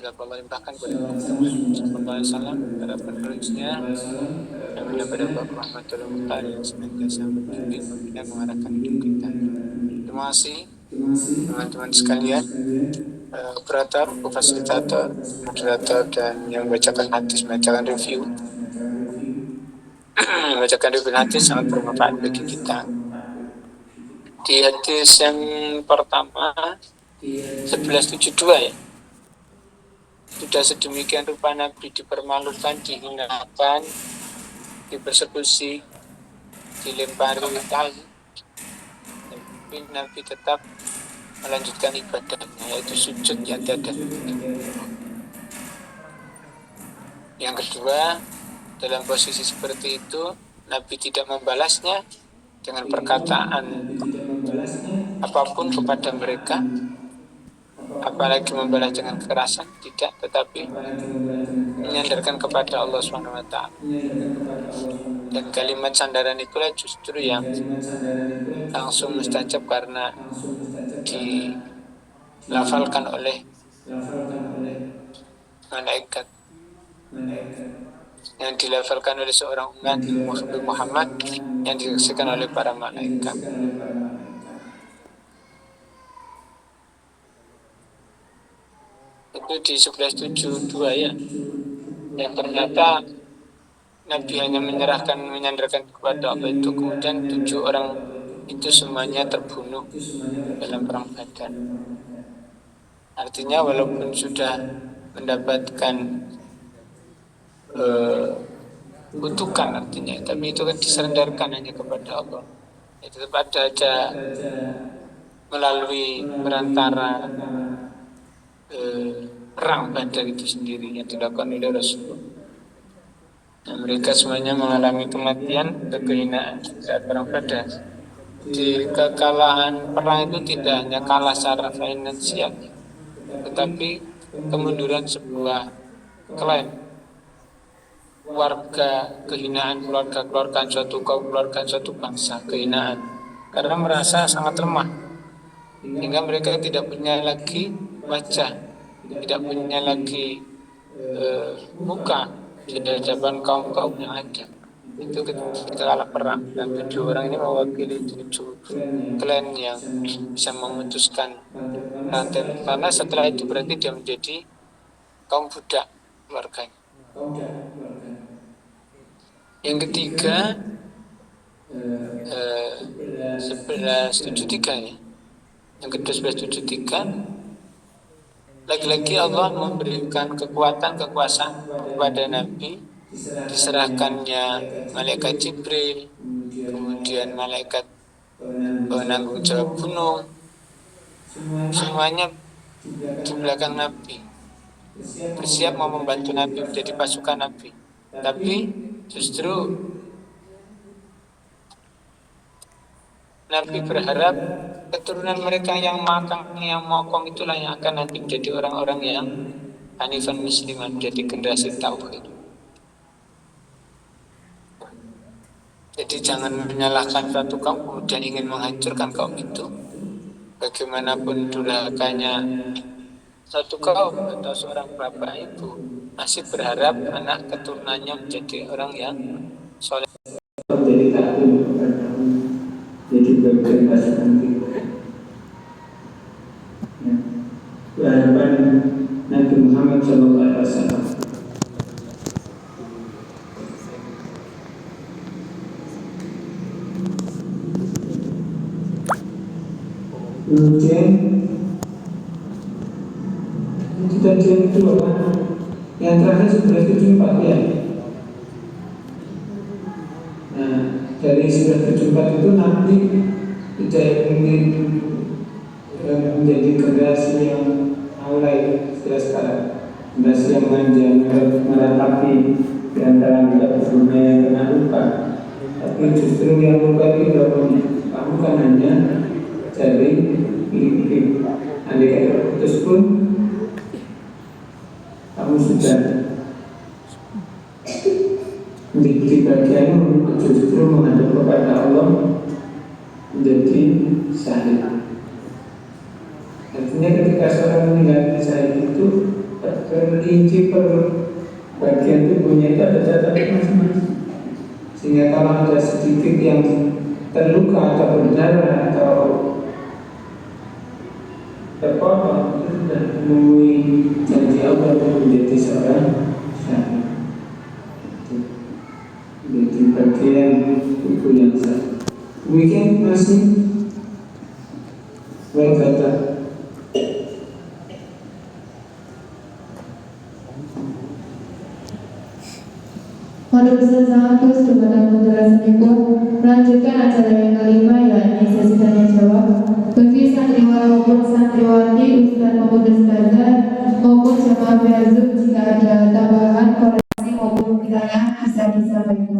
Semoga Allah limpahkan kepada Muhammad sallallahu alaihi wasallam, para penerusnya, dan pada Bapak Rahmatul Mukhtar yang senantiasa membimbing, membina, mengarahkan hidup kita. Terima kasih teman-teman sekalian, operator, fasilitator, moderator, dan yang membacakan hadis, membacakan review. Membacakan review hadis sangat bermanfaat bagi kita. Di hadis yang pertama 1172 ya, sudah sedemikian rupa Nabi dipermalukan, dihinakan, dipersekusi, dilempari tali, tapi Nabi tetap melanjutkan ibadahnya, yaitu sujud yang tiada. Yang kedua, dalam posisi seperti itu Nabi tidak membalasnya dengan perkataan apapun kepada mereka, apalagi membalas dengan kekerasan, tidak, tetapi menyandarkan kepada Allah SWT. Dan kalimat sandaran itulah justru yang langsung mustajab karena dilafalkan oleh malaikat, yang dilafalkan oleh seorang umat Muhammad, yang disaksikan oleh para malaikat. Itu di 1172 ya. Dan ternyata Nabi hanya menyandarkan kepada Allah itu, kemudian 7 orang itu semuanya terbunuh dalam perang Badar. Artinya walaupun sudah mendapatkan kutukan artinya, tapi itu kan disandarkan hanya kepada Allah. Itu tetap ada melalui perantara perang Badar itu sendiri yang dilakukan oleh Rasulullah. Nah, mereka semuanya mengalami kematian, kehinaan saat perang Badar. Di kekalahan perang itu tidak hanya kalah secara finansial, tetapi kemunduran sebuah klan, warga, kehinaan keluarga suatu kaum, keluarga suatu bangsa, kehinaan, karena merasa sangat lemah, hingga mereka tidak punya lagi wajah, tidak punya lagi muka di hadapan kaum-kaum yang ada. Itu ketika kalah perang, dan 7 orang ini mewakili 7 klan yang bisa memutuskan rantai, karena setelah itu berarti dia menjadi kaum budak keluarganya. Yang ketiga 1173 ya. Yang kedua 1173, lagi-lagi Allah memberikan kekuatan, kekuasaan kepada Nabi, diserahkannya malaikat Jibril, kemudian malaikat penanggung jawab gunung, semuanya di belakang Nabi, bersiap mau membantu Nabi, menjadi pasukan Nabi. Tapi justru Nabi berharap keturunan mereka yang makang, yang mokong itulah yang akan nanti menjadi orang-orang yang hanifan musliman, menjadi generasi tauhid. Jadi jangan menyalahkan suatu kaum kemudian ingin menghancurkan kaum itu. Bagaimanapun durhakanya satu kaum atau seorang bapak ibu, masih berharap anak keturunannya menjadi orang yang soleh. Jadi takut jadi bagian pasukan kita. Berhadapan Nabi Muhammad SAW. Kemudian kejadian itu yang terakhir 1174 ya. Nah, dari 1174 itu Nabi tidak ingin menjadi generasi yang mulai sekarang, generasi yang manja, meratapi di antara kita dunia yang kena luka. Tapi justru yang luka itu kamu kan hanya dari pilih-pilih. Andai kata terputus pun kamu sudah di bagian justru menghadap kepada Allah, menjadi syahid. Artinya ketika seorang meninggal syahid itu Rinci per bagian tubuhnya itu ada catatan masing-masing. Sehingga kalau ada sedikit yang terluka atau berdarah atau terpotong, itu sudah memenuhi janji Allah untuk menjadi seorang syahid. Menjadi bagian tubuh yang sah. Demikian masih berkata. Wassalamualaikum warahmatullahi wabarakatuh. Melanjutkan acara yang kelima, yakni sesi tanya jawab. Bagi santriwati maupun santriwati, ustaz maupun ustazah maupun jamaah berzum, jika ada tambahan, koreksi maupun pertanyaan bisa disampaikan.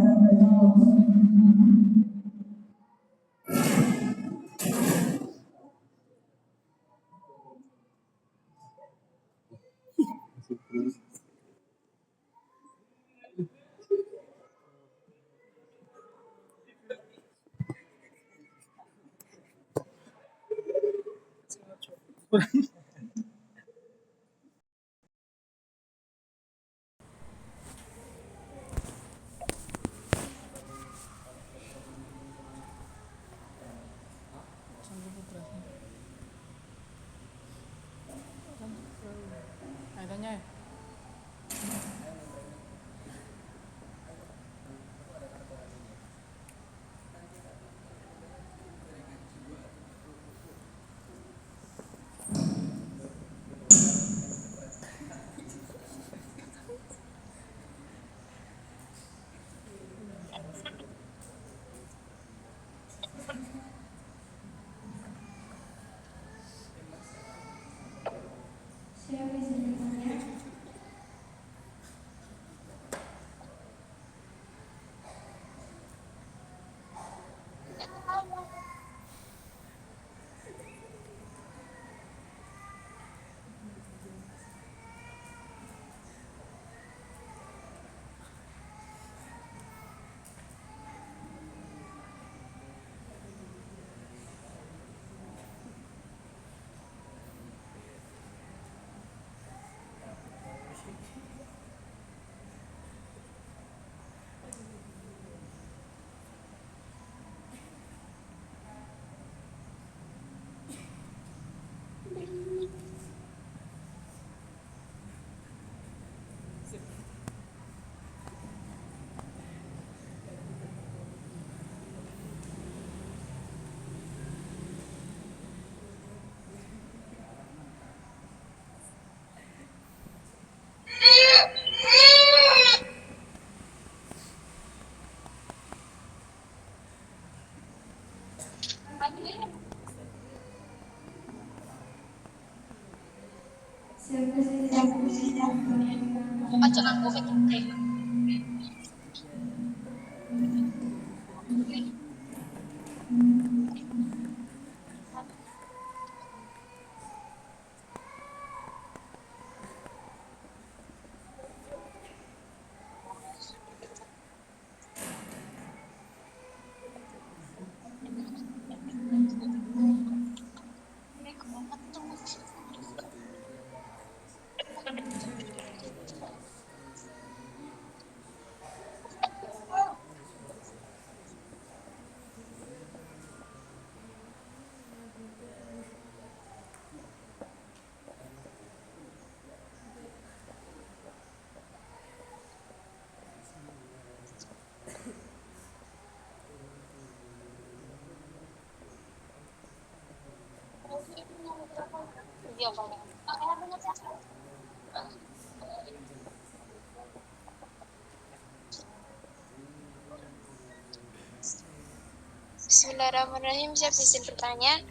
Bismillahirrahmanirrahim. Siap izin bertanya,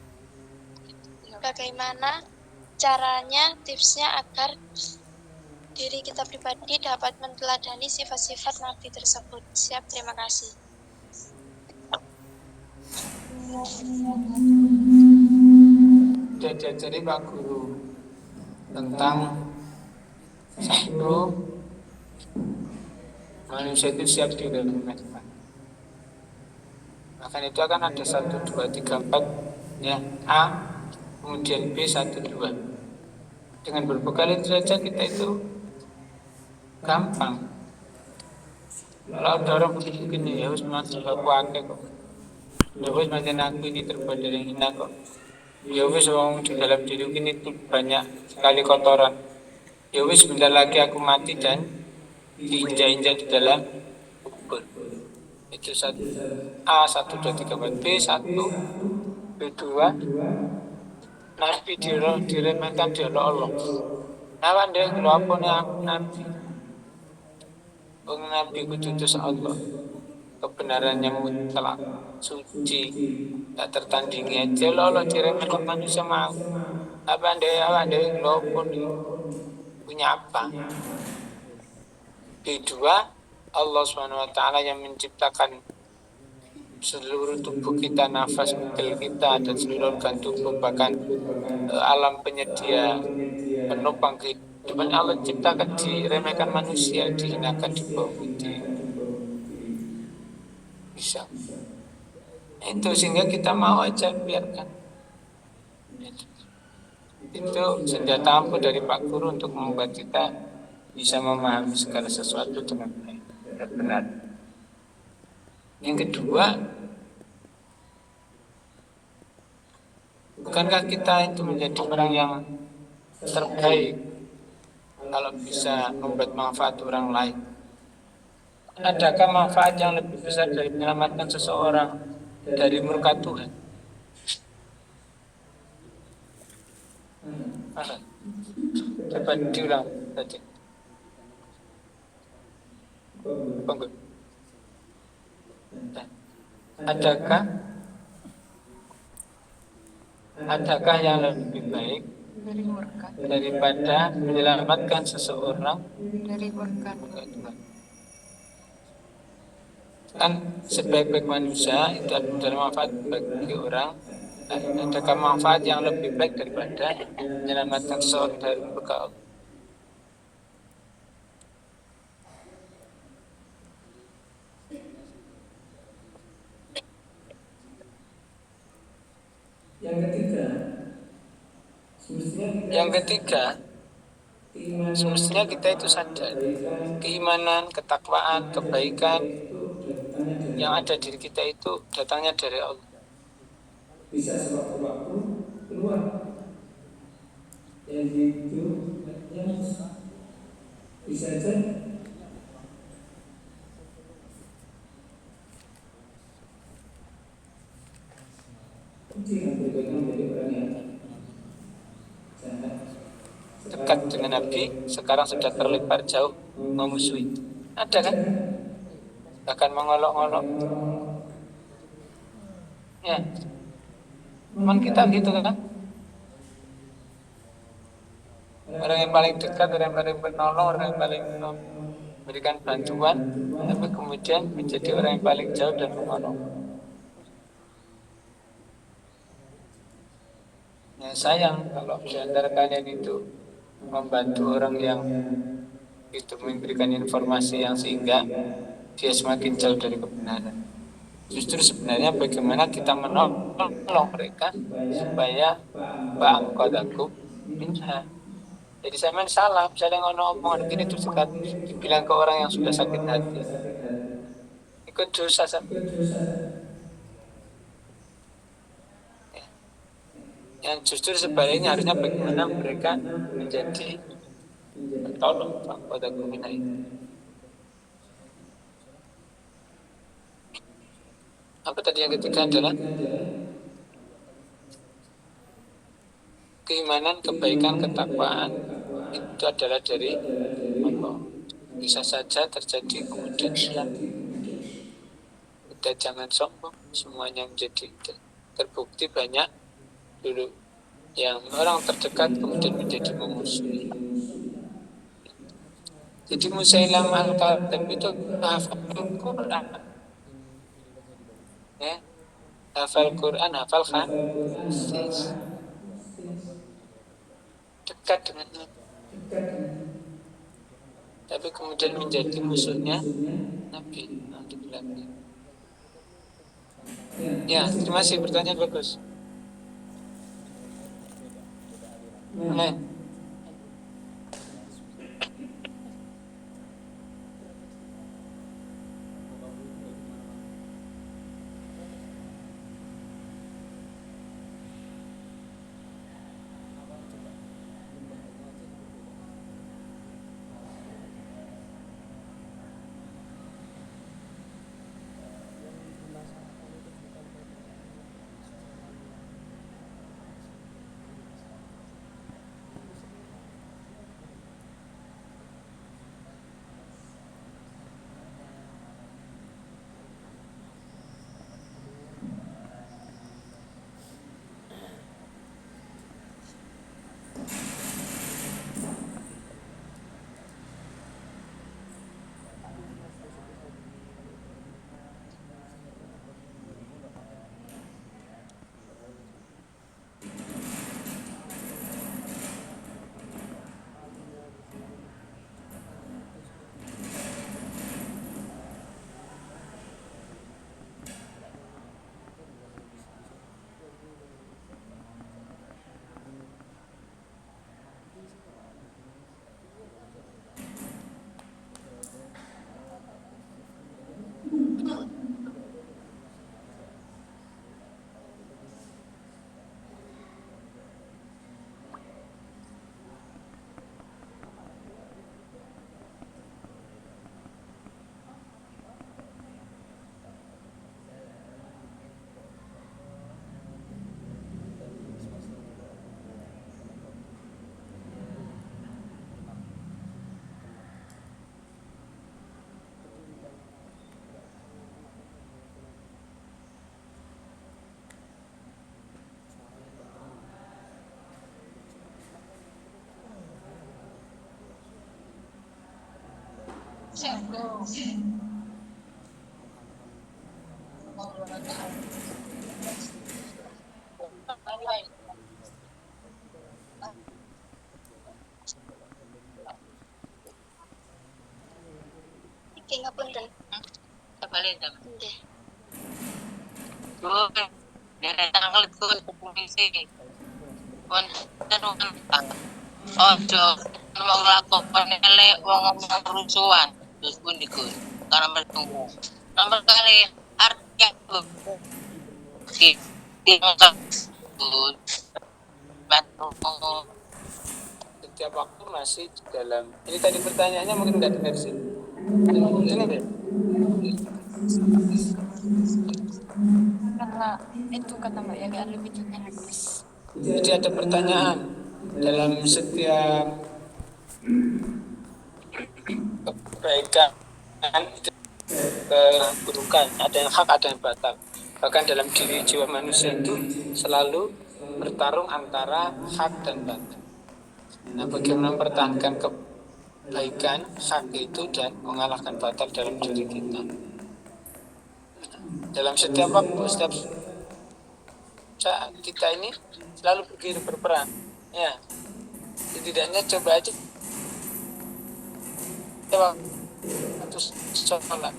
bagaimana caranya, tipsnya agar diri kita pribadi dapat meneladani sifat-sifat Nabi tersebut? Siap, terima kasih. Jadi Pak Guru tentang satu manusia itu siap diremehkan. Bahkan itu akan ada 1, 2, 3, 4 ya, A kemudian B 1, 2. Dengan berbekal itu saja kita itu gampang. Kalau ada orang begini, ya harus mati aku akeh kok. Ya wis pancen aku ini terbuat dari yang hina kok. Ya wis wong di dalam diri ini itu banyak sekali kotoran. Ya wis sebentar lagi aku mati dan diinjak-injak di dalam kubur. Itu satu A 1 2 3 4 B 1 B 2 Nabi diremehkan di Allah. Nah, dia apa nih aku Nabi? Nabi kudutus Allah. Kebenarannya mutlak, suci, tak tertandingi aja Allah diremehkan manusia mau. Apa anda lopo nih punya apa? Kedua, Allah SWT yang menciptakan seluruh tubuh kita, nafas betul kita dan seluruh organ tubuh, bahkan alam penyedia penopang kehidupan Allah ciptakan diremehkan manusia, dihinakan, dibohongi, bisa. Itu sehingga kita mau aja biarkan. Itu senjata ampuh dari Pak Guru untuk membuat kita bisa memahami segala sesuatu dengan baik dan benar. Yang kedua, bukankah kita itu menjadi orang yang terbaik kalau bisa membuat manfaat orang lain? Adakah manfaat yang lebih besar dari menyelamatkan seseorang dari murka Tuhan? Coba diulang tadi. Adakah yang lebih baik daripada menyelamatkan seseorang dari murka Tuhan? Kan sebaik-baik manusia itu ada manfaat bagi orang. Adakah manfaat yang lebih baik daripada menyelamatkan seseorang dari murka Allah? Yang ketiga, semestinya kita itu sadar keimanan, ketakwaan, kebaikan yang ada diri kita itu datangnya dari Allah. Bisa sewaktu-waktu keluar yang itu yang bisa saja dekat dengan Nabi, sekarang sudah terlempar jauh memusuhi. Ada kan? Bahkan mengolok-olok. Ya, teman kita gitu kan? Orang yang paling dekat, orang yang paling penolong, orang yang paling memberikan bantuan, tapi kemudian menjadi orang yang paling jauh dan mengolok. Ya, sayang kalau di antara kalian itu membantu orang yang itu memberikan informasi yang sehingga dia semakin jauh dari kebenaran. Justru sebenarnya bagaimana kita menolong mereka supaya ba'angkodakum minha. Jadi saya main salah, misalnya ngono omongan gini terus dibilang ke orang yang sudah sakit hati, ikut dosa. Yang justru sebaliknya harusnya bagaimana mereka menjadi tolong pada kumina ini. Apa tadi yang ketiga adalah keimanan, kebaikan, ketakwaan itu adalah dari Allah. Bisa saja terjadi kemudian hilang. Kita jangan sombong, semuanya menjadi terbukti banyak dulu yang orang terdekat kemudian menjadi memusuhi. Jadi Musailam al-Kadzdzab itu hafal Quran, ya, hafal Quran, hafal hadis, dekat dengan Nabi. Tapi kemudian menjadi musuhnya Nabi. Ya, terima kasih, pertanyaan bagus. Iki ngapunten. Kebalik dong. Nggih. Dulu dari tanggal itu polisi pun tentang ojo mau ngelakukan elek wong ngomong kerusuhan terus pun dikun karena bertemu nomor kali artinya diangkat bantu Setiap waktu masih dalam. Ini tadi pertanyaannya mungkin nggak dengar sih. Ini deh. Karena itu kata Mbak Yagi unlimitednya habis. Jadi ada pertanyaan dalam setiap kebaikan, keburukan, ada yang hak, ada yang batal. Bahkan dalam diri jiwa manusia itu selalu bertarung antara hak dan batal. Nah, bagaimana mempertahankan kebaikan hak itu dan mengalahkan batal dalam diri kita. Dalam setiap waktu, setiap saat kita ini selalu berperang. Ya, setidaknya coba aja waktu sholat.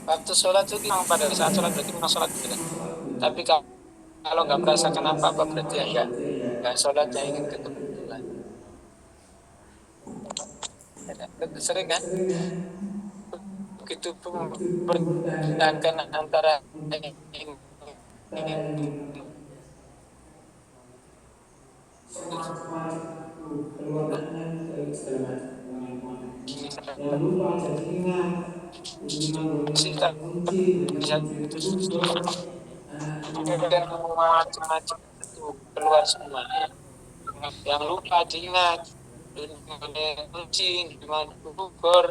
Waktu sholat itu memang pada saat sholat berarti memang sholat gitu. Tapi kalau nggak merasakan apa-apa berarti ya nggak sholat yang ingin ketemu Tuhan. Sering kan? Begitu mempertahankan antara Jangan lupa jadi ingat kunjungan kita kunci bisa dan kubur dan macam-macam itu keluar semua. Yang lupa diingat, dunia kunci, dimana kubur.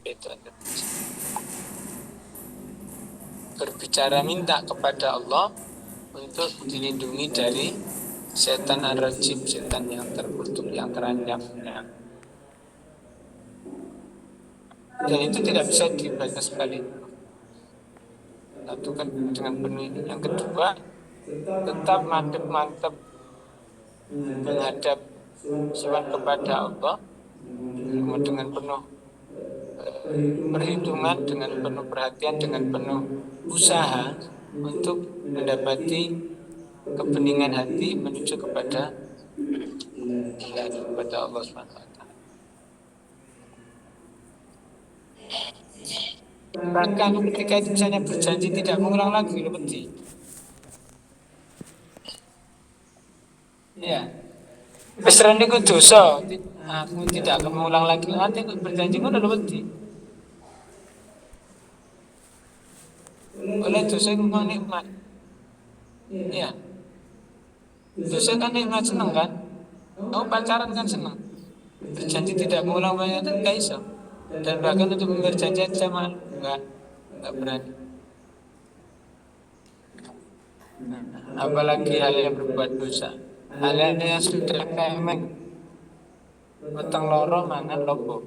Itu berbicara minta kepada Allah untuk dilindungi dari setan ar-rajim, setan yang terkutuk, yang terancam. Dan itu tidak bisa dibaca sekali. Lakukan dengan penuh ini. Yang kedua, tetap mantap menghadap sowan kepada Allah dengan penuh perhitungan, dengan penuh perhatian, dengan penuh usaha untuk mendapati kebeningan hati menuju kepada Allah SWT. Bahkan ketika itu misalnya berjanji tidak mengulang lagi, lebih. Ya, besar niku dosa. Aku tidak akan mengulang lagi. Nanti berjanji udah lebih. Oleh dosa itu memang nikmat. Ya, dosa kan nikmat, senang kan? Kamu pacaran kan senang. Berjanji tidak mengulang banyak itu nggak iso. Dan bahkan untuk berjanji sama nggak berani. Apalagi hal yang berbuat dosa. Hal yang sudah kemek, weteng loro mangan lobo.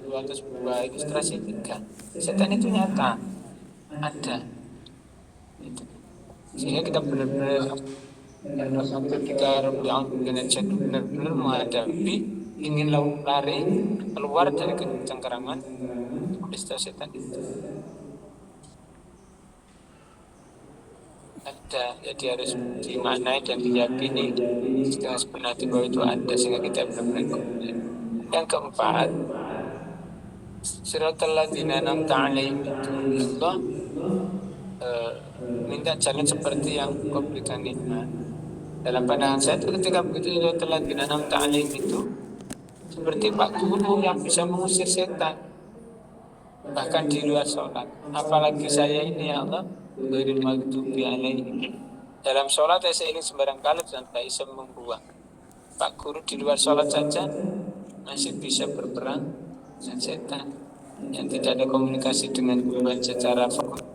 dua atas sebuah ilustrasi tiga. Setan itu nyata, ada. Itu. Sehingga kita benar-benar ketika dengan itu benar-benar menghadapi ingin lari keluar dari cengkeraman pesta setan itu. Ada, jadi harus dimaknai dan diyakini dengan sebenar bahwa itu ada sehingga kita benar-benar. Yang keempat, siratal ladzina an'amta 'alaihim itu Allah minta jalan seperti yang Kau berikan nikmat. Dalam pandangan saya itu ketika begitu siratal ladzina an'amta 'alaihim itu seperti Pak Guru yang bisa mengusir setan bahkan di luar sholat. Apalagi saya ini ya Allah, ghairil maghdubi 'alaihim. Dalam sholat saya ingin sembarang kali dan tak bisa membuang. Pak Guru di luar sholat saja masih bisa berperang dengan setan yang tidak ada komunikasi dengan Tuhan secara formal.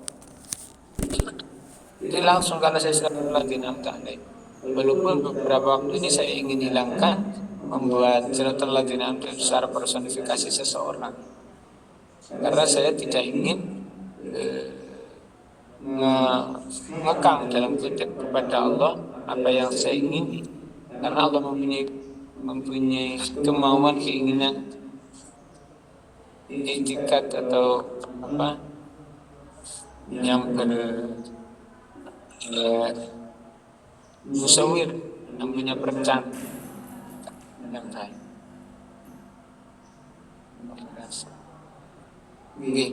Jadi langsung kalau saya selalu lagi nampak, walaupun beberapa waktu ini saya ingin hilangkan membuat siratal ladzina an'amta secara personifikasi seseorang, karena saya tidak ingin ngekang dalam kutip kepada Allah apa yang saya ingin, karena Allah mempunyai kemauan, keinginan, etikat atau apa yang musawir, yang punya perencanaan yang baik. Oke,